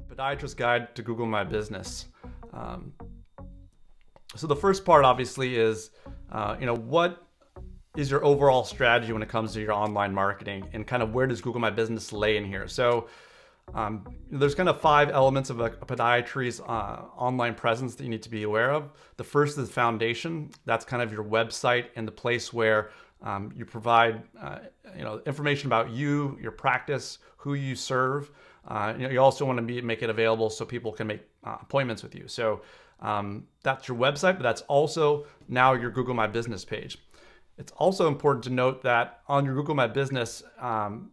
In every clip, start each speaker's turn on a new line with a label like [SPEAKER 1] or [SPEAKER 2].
[SPEAKER 1] Podiatrist Guide to Google My Business. So the first part obviously is, what is your overall strategy when it comes to your online marketing, and kind of where does Google My Business lay in here? So there's kind of 5 elements of a podiatry's online presence that you need to be aware of. The first is foundation. That's kind of your website and the place where you provide information about you, your practice, who you serve. You also want to make it available so people can make appointments with you. So that's your website, but that's also now your Google My Business page. It's also important to note that on your Google My Business,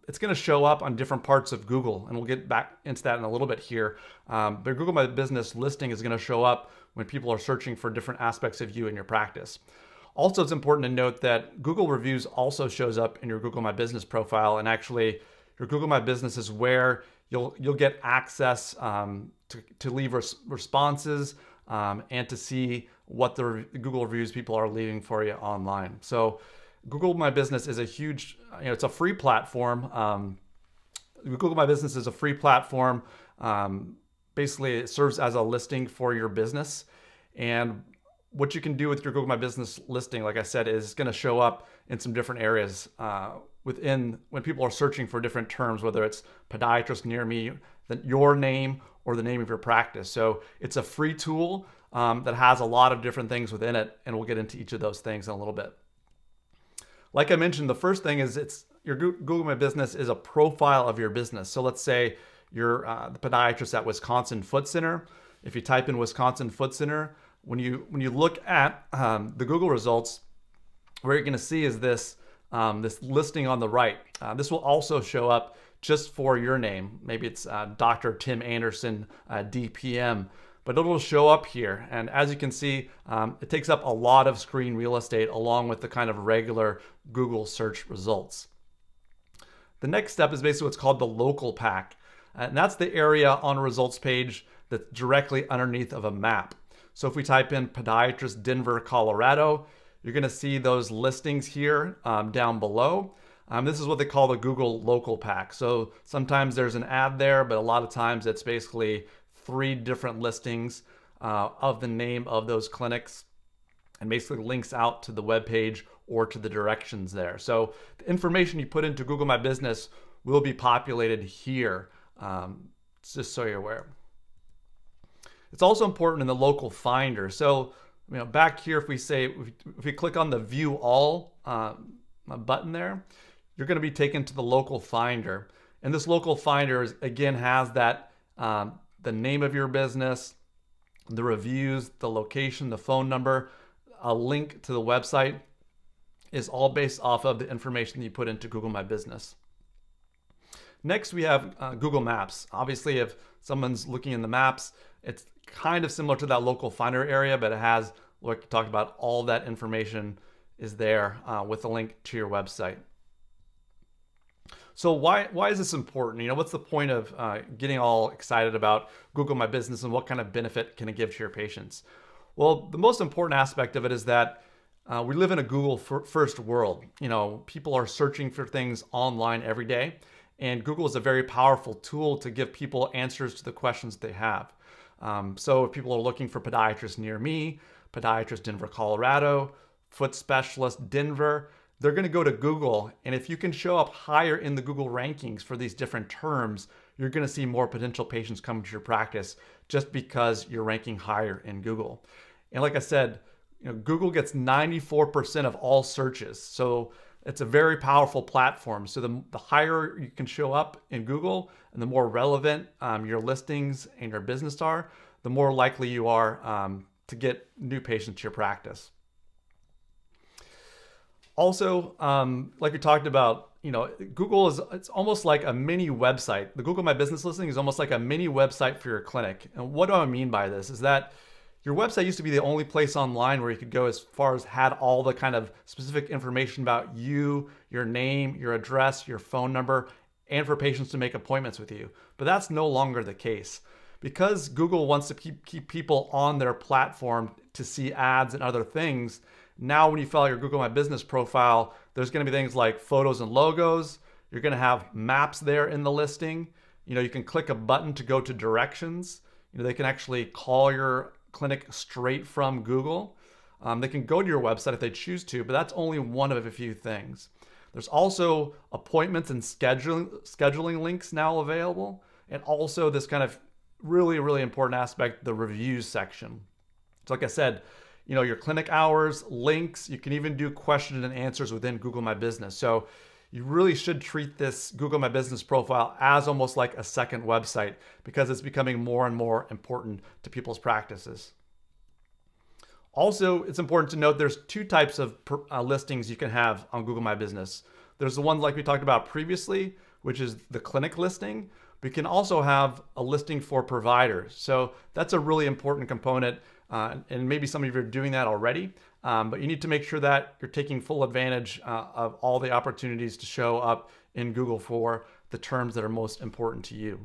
[SPEAKER 1] it's going to show up on different parts of Google, and we'll get back into that in a little bit here. But Google My Business listing is going to show up when people are searching for different aspects of you and your practice. Also, it's important to note that Google reviews also shows up in your Google My Business profile, and actually your Google My Business is where you'll get access to leave responses and to see what the Google reviews people are leaving for you online. So Google My Business is a huge, it's a free platform. Google My Business is a free platform. Basically, it serves as a listing for your business. And what you can do with your Google My Business listing, like I said, is going to show up in some different areas when people are searching for different terms, whether it's podiatrist near me, your name, or the name of your practice. So it's a free tool that has a lot of different things within it, and we'll get into each of those things in a little bit. Like I mentioned, the first thing is your Google My Business is a profile of your business. So let's say you're the podiatrist at Wisconsin Foot Center. If you type in Wisconsin Foot Center, when you look at the Google results, what you're going to see is this listing on the right. This will also show up just for your name. Maybe it's Dr. Tim Anderson, DPM, but it'll show up here. And as you can see, it takes up a lot of screen real estate along with the kind of regular Google search results. The next step is basically what's called the local pack. And that's the area on a results page that's directly underneath of a map. So if we type in podiatrist Denver, Colorado, you're going to see those listings here down below. This is what they call the Google local pack. So sometimes there's an ad there, but a lot of times it's basically 3 different listings of the name of those clinics, and basically links out to the web page or to the directions there. So the information you put into Google My Business will be populated here, just so you're aware. It's also important in the local finder. So back here, if we click on the View All button there, you're going to be taken to the local finder. And this local finder again has that the name of your business, the reviews, the location, the phone number, a link to the website is all based off of the information that you put into Google My Business. Next, we have Google Maps. Obviously, if someone's looking in the maps, it's kind of similar to that local finder area, but it has, like we talked about, all that information is there with a link to your website. So why is this important? What's the point of getting all excited about Google My Business, and what kind of benefit can it give to your patients? Well, the most important aspect of it is that we live in a Google first world. People are searching for things online every day, and Google is a very powerful tool to give people answers to the questions they have. So if people are looking for podiatrist near me, podiatrist Denver, Colorado, foot specialist Denver, they're going to go to Google, and if you can show up higher in the Google rankings for these different terms, you're going to see more potential patients coming to your practice just because you're ranking higher in Google. And like I said, Google gets 94% of all searches, so it's a very powerful platform. So the higher you can show up in Google and the more relevant your listings and your business are, the more likely you are to get new patients to your practice. Also, like we talked about, Google it's almost like a mini website. The Google My Business listing is almost like a mini website for your clinic. And what do I mean by this is that your website used to be the only place online where you could go as far as had all the kind of specific information about you, your name, your address, your phone number, and for patients to make appointments with you. But that's no longer the case. Because Google wants to keep people on their platform to see ads and other things, now when you fill out your Google My Business profile, there's going to be things like photos and logos. You're going to have maps there in the listing. You can click a button to go to directions. They can actually call your clinic straight from Google. They can go to your website if they choose to, but that's only one of a few things. There's also appointments and scheduling links now available, and also this kind of really, really important aspect, the reviews section. So like I said, your clinic hours, links, you can even do questions and answers within Google My Business. So you really should treat this Google My Business profile as almost like a second website, because it's becoming more and more important to people's practices. Also, it's important to note there's two types of listings you can have on Google My Business. There's the one like we talked about previously, which is the clinic listing. We can also have a listing for providers. So that's a really important component, and maybe some of you are doing that already, but you need to make sure that you're taking full advantage of all the opportunities to show up in Google for the terms that are most important to you.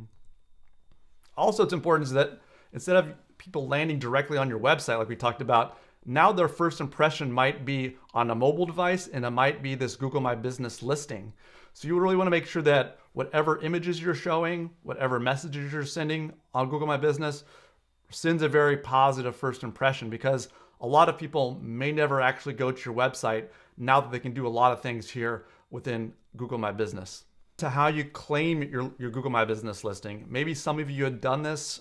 [SPEAKER 1] Also, it's important that instead of people landing directly on your website, like we talked about, now their first impression might be on a mobile device, and it might be this Google My Business listing. So you really want to make sure that whatever images you're showing, whatever messages you're sending on Google My Business sends a very positive first impression, because a lot of people may never actually go to your website now that they can do a lot of things here within Google My Business. To how you claim your Google My Business listing. Maybe some of you had done this.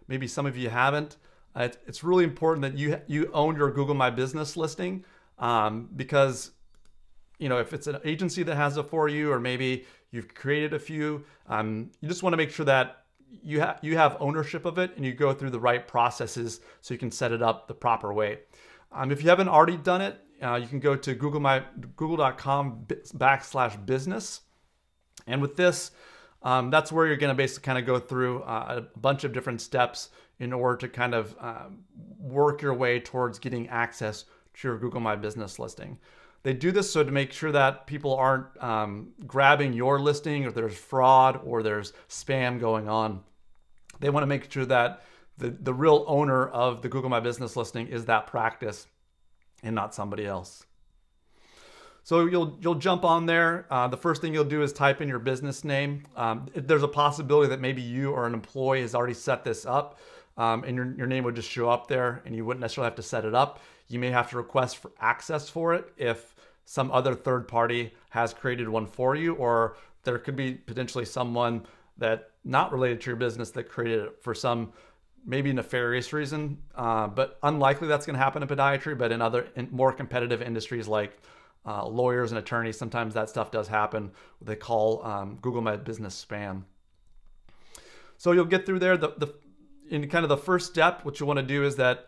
[SPEAKER 1] Maybe some of you haven't. It's really important that you own your Google My Business listing, because if it's an agency that has it for you, or maybe you've created a few, you just want to make sure that you have ownership of it and you go through the right processes so you can set it up the proper way. If you haven't already done it, you can go to google.com/business. And with this, that's where you're going to basically kind of go through a bunch of different steps in order to kind of work your way towards getting access to your Google My Business listing. They do this so to make sure that people aren't grabbing your listing, or there's fraud or there's spam going on. They want to make sure that the real owner of the Google My Business listing is that practice and not somebody else. So you'll jump on there. The first thing you'll do is type in your business name. There's a possibility that maybe you or an employee has already set this up, and your name would just show up there, and you wouldn't necessarily have to set it up. You may have to request for access for it if some other third party has created one for you, or there could be potentially someone that not related to your business that created it for some maybe nefarious reason, but unlikely that's going to happen in podiatry. But in more competitive industries like lawyers and attorneys, sometimes that stuff does happen. They call Google My Business spam. So you'll get through there. In kind of the first step, what you want to do is that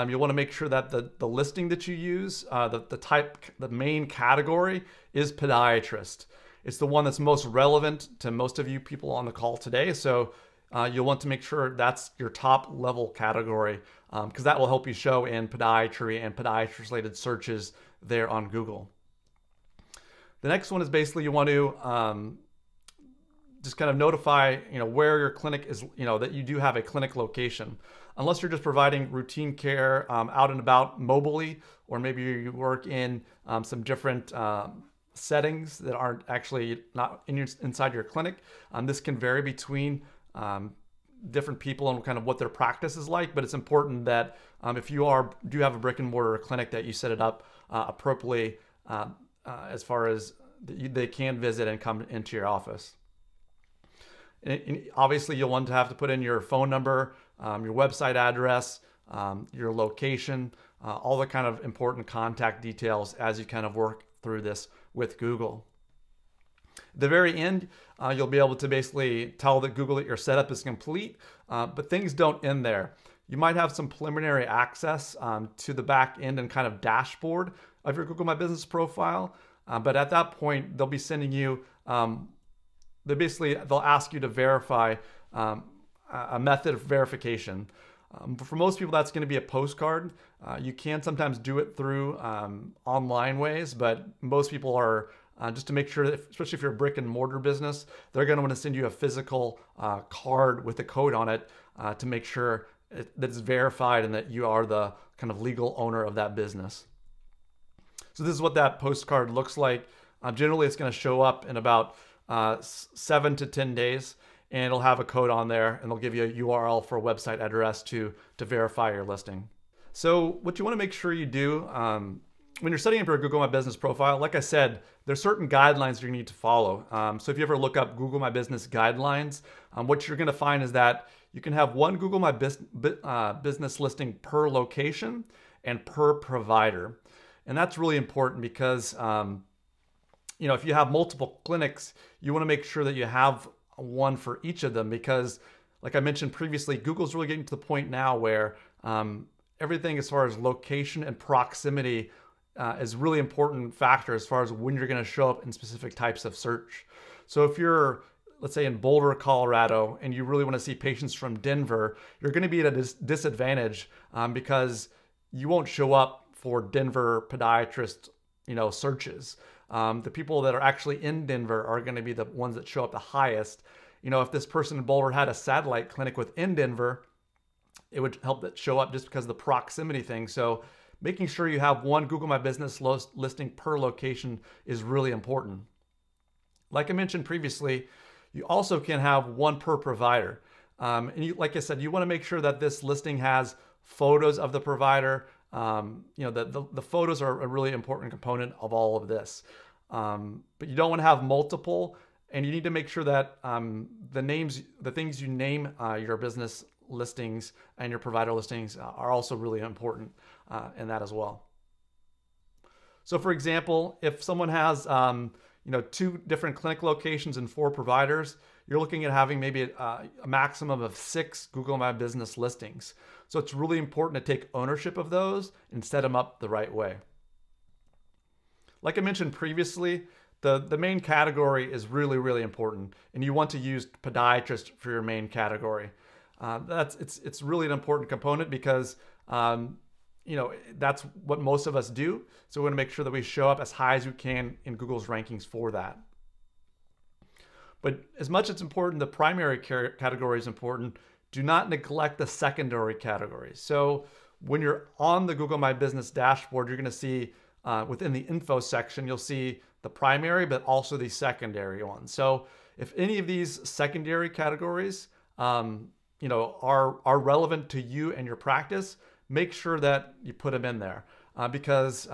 [SPEAKER 1] you want to make sure that the listing that you use, the main category is podiatrist. It's the one that's most relevant to most of you people on the call today. So you'll want to make sure that's your top level category, because that will help you show in podiatry and podiatrist related searches there on Google. The next one is basically you want to just kind of notify, where your clinic is, that you do have a clinic location. Unless you're just providing routine care out and about mobily, or maybe you work in some different settings that aren't actually not inside your clinic. This can vary between different people and kind of what their practice is like, but it's important that if you do have a brick and mortar clinic, that you set it up appropriately as far as they can visit and come into your office. And obviously, you'll want to have to put in your phone number, your website address, your location, all the kind of important contact details as you kind of work through this with Google. At the very end, you'll be able to basically tell that Google that your setup is complete, but things don't end there. You might have some preliminary access to the back end and kind of dashboard of your Google My Business profile, but at that point, they'll be sending you they'll ask you to verify a method of verification. For most people, that's going to be a postcard. You can sometimes do it through online ways, but most people are, just to make sure that, especially if you're a brick and mortar business, they're going to want to send you a physical card with a code on it to make sure that it's verified and that you are the kind of legal owner of that business. So this is what that postcard looks like. Generally, it's going to show up in about 7 to 10 days. and it'll have a code on there, and they'll give you a URL for a website address to verify your listing. So what you want to make sure you do when you're setting up your Google My Business profile, like I said, there's certain guidelines you need to follow. So if you ever look up Google My Business guidelines, what you're going to find is that you can have one Google My Business listing per location and per provider. And that's really important because if you have multiple clinics, you want to make sure that you have one for each of them, because like I mentioned previously, Google's really getting to the point now where everything as far as location and proximity is really important factor as far as when you're going to show up in specific types of search. So if you're, let's say, in Boulder, Colorado, and you really want to see patients from Denver, you're going to be at a disadvantage because you won't show up for Denver podiatrist, searches. The people that are actually in Denver are going to be the ones that show up the highest. If this person in Boulder had a satellite clinic within Denver, it would help that show up just because of the proximity thing. So making sure you have one Google My Business listing per location is really important. Like I mentioned previously, you also can have one per provider. Like I said, you want to make sure that this listing has photos of the provider. The photos are a really important component of all of this. But you don't want to have multiple, and you need to make sure that the things you name your business listings and your provider listings are also really important in that as well. So for example, if someone has 2 different clinic locations and 4 providers, you're looking at having maybe a maximum of 6 Google My Business listings. So it's really important to take ownership of those and set them up the right way. Like I mentioned previously, the main category is really, really important, and you want to use podiatrist for your main category. It's really an important component because that's what most of us do. So we want to make sure that we show up as high as we can in Google's rankings for that. But as much as it's important, the primary category is important. Do not neglect the secondary categories. So when you're on the Google My Business dashboard, you're going to see within the info section, you'll see the primary, but also the secondary ones. So if any of these secondary categories are relevant to you and your practice, make sure that you put them in there because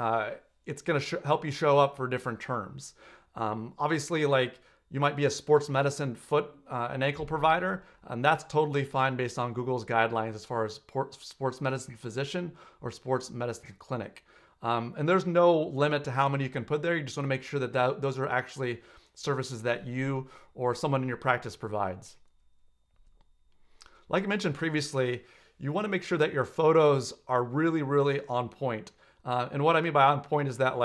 [SPEAKER 1] it's going to help you show up for different terms. Obviously, like you might be a sports medicine foot and ankle provider, and that's totally fine based on Google's guidelines as far as sports medicine physician or sports medicine clinic. And there's no limit to how many you can put there. You just want to make sure that those are actually services that you or someone in your practice provides. Like I mentioned previously, you want to make sure that your photos are really, really on point. And what I mean by on point is that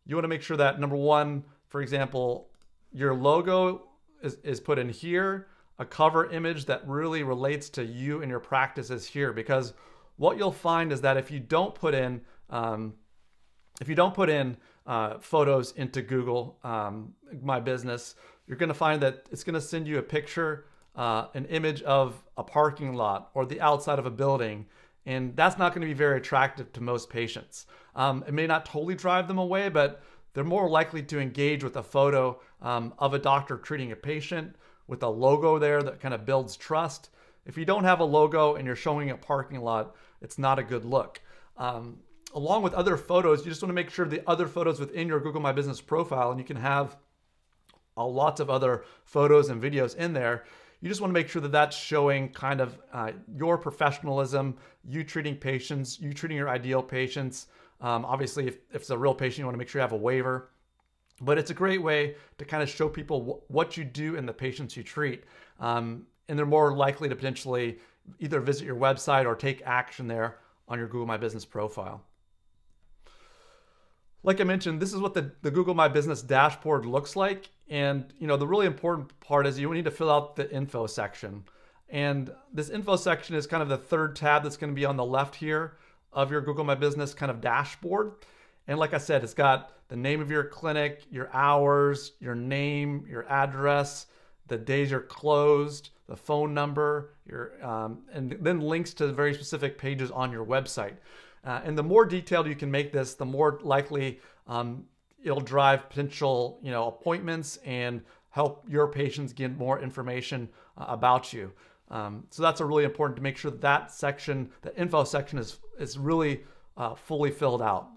[SPEAKER 1] you want to make sure that number one, for example, your logo is put in here, a cover image that really relates to you and your practice is here, because what you'll find is that if you don't put in photos into Google My Business, you're going to find that it's going to send you a picture, an image of a parking lot or the outside of a building, and that's not going to be very attractive to most patients. It may not totally drive them away, but they're more likely to engage with a photo of a doctor treating a patient with a logo there that kind of builds trust. If you don't have a logo and you're showing a parking lot, it's not a good look. Along with other photos, you just want to make sure the other photos within your Google My Business profile, and you can have lots of other photos and videos in there. You just want to make sure that that's showing kind of your professionalism, you treating patients, you treating your ideal patients. Obviously, if it's a real patient, you want to make sure you have a waiver. But it's a great way to kind of show people what you do and the patients you treat. And they're more likely to potentially either visit your website or take action there on your Google My Business profile. Like I mentioned, this is what the Google My Business dashboard looks like. And the really important part is you need to fill out the info section. And this info section is kind of the third tab that's going to be on the left here of your Google My Business kind of dashboard. And like I said, it's got the name of your clinic, your hours, your name, your address, the days you're closed, the phone number, and then links to very specific pages on your website. And the more detailed you can make this, the more likely it'll drive potential appointments and help your patients get more information about you. So that's a really important to make sure that section, the info section is really fully filled out.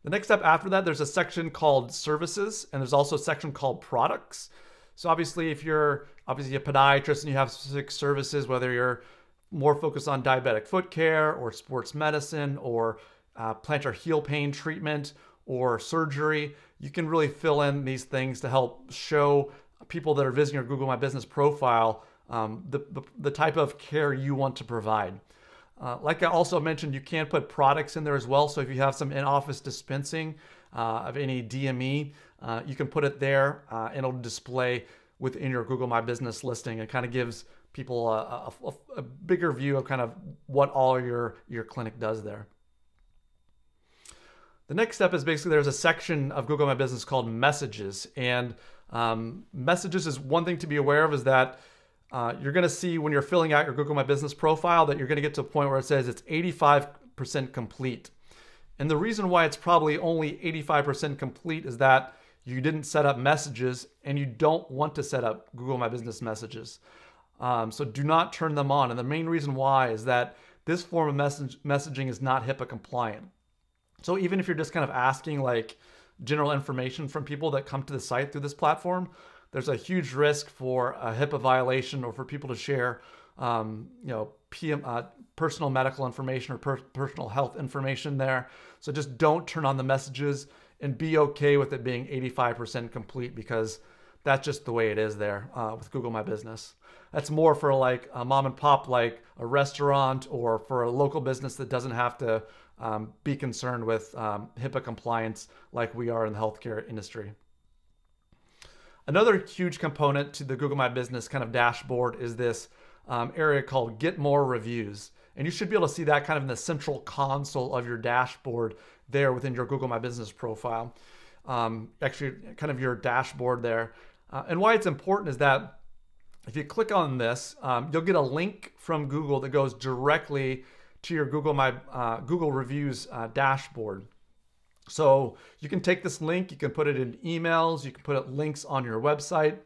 [SPEAKER 1] The next step after that, there's a section called services, and there's also a section called products. So obviously, if you're a podiatrist and you have specific services, whether you're more focused on diabetic foot care or sports medicine or plantar heel pain treatment or surgery, you can really fill in these things to help show people that are visiting your Google My Business profile the type of care you want to provide. Like I also mentioned, you can put products in there as well. So if you have some in-office dispensing of any DME, you can put it there and it'll display within your Google My Business listing. It kind of gives people a bigger view of kind of what all your clinic does there. The next step is basically there's a section of Google My Business called messages. And messages is one thing to be aware of, is that you're going to see when you're filling out your Google My Business profile that you're going to get to a point where it says it's 85% complete. And the reason why it's probably only 85% complete is that you didn't set up messages and you don't want to set up Google My Business messages. So do not turn them on. And the main reason why is that this form of messaging is not HIPAA compliant. So even if you're just kind of asking like general information from people that come to the site through this platform, there's a huge risk for a HIPAA violation or for people to share, personal medical information or personal health information there. So just don't turn on the messages and be okay with it being 85% complete, because that's just the way it is there with Google My Business. That's more for like a mom and pop, like a restaurant, or for a local business that doesn't have to be concerned with HIPAA compliance like we are in the healthcare industry. Another huge component to the Google My Business kind of dashboard is this area called Get More Reviews. And you should be able to see that kind of in the central console of your dashboard there within your Google My Business profile. Actually, kind of your dashboard there. And why it's important is that if you click on this, you'll get a link from Google that goes directly to your Google Reviews dashboard. So you can take this link, you can put it in emails, you can put it links on your website.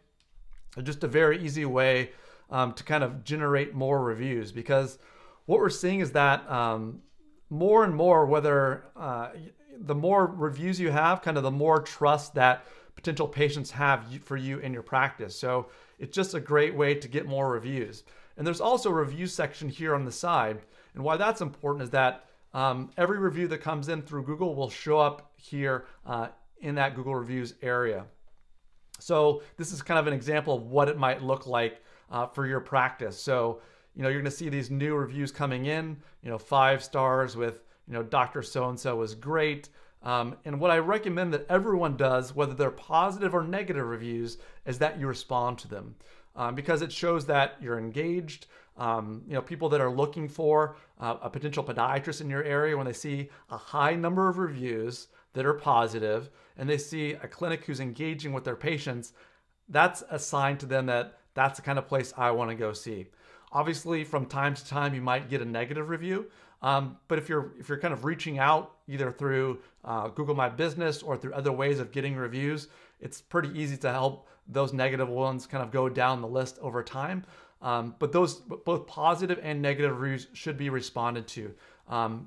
[SPEAKER 1] It's just a very easy way to kind of generate more reviews, because what we're seeing is that more and more, whether the more reviews you have, kind of the more trust that potential patients have for you in your practice. So it's just a great way to get more reviews. And there's also a review section here on the side. And why that's important is that every review that comes in through Google will show up here in that Google Reviews area. So this is kind of an example of what it might look like for your practice. So, you're going to see these new reviews coming in, 5 stars with, Dr. So-and-so was great. And what I recommend that everyone does, whether they're positive or negative reviews, is that you respond to them. Because it shows that you're engaged. People that are looking for a potential podiatrist in your area, when they see a high number of reviews that are positive and they see a clinic who's engaging with their patients, that's a sign to them that that's the kind of place I want to go see. Obviously, from time to time, you might get a negative review. But if you're kind of reaching out either through Google My Business or through other ways of getting reviews, it's pretty easy to help those negative ones kind of go down the list over time. But those both positive and negative reviews should be responded to,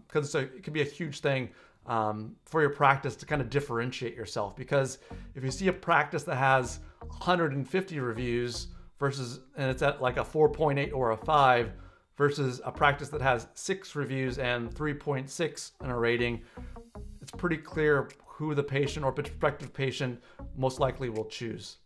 [SPEAKER 1] because it could be a huge thing for your practice to kind of differentiate yourself. Because if you see a practice that has 150 reviews and it's at like a 4.8 or a 5 versus a practice that has 6 reviews and 3.6 in a rating, it's pretty clear who the patient or prospective patient most likely will choose.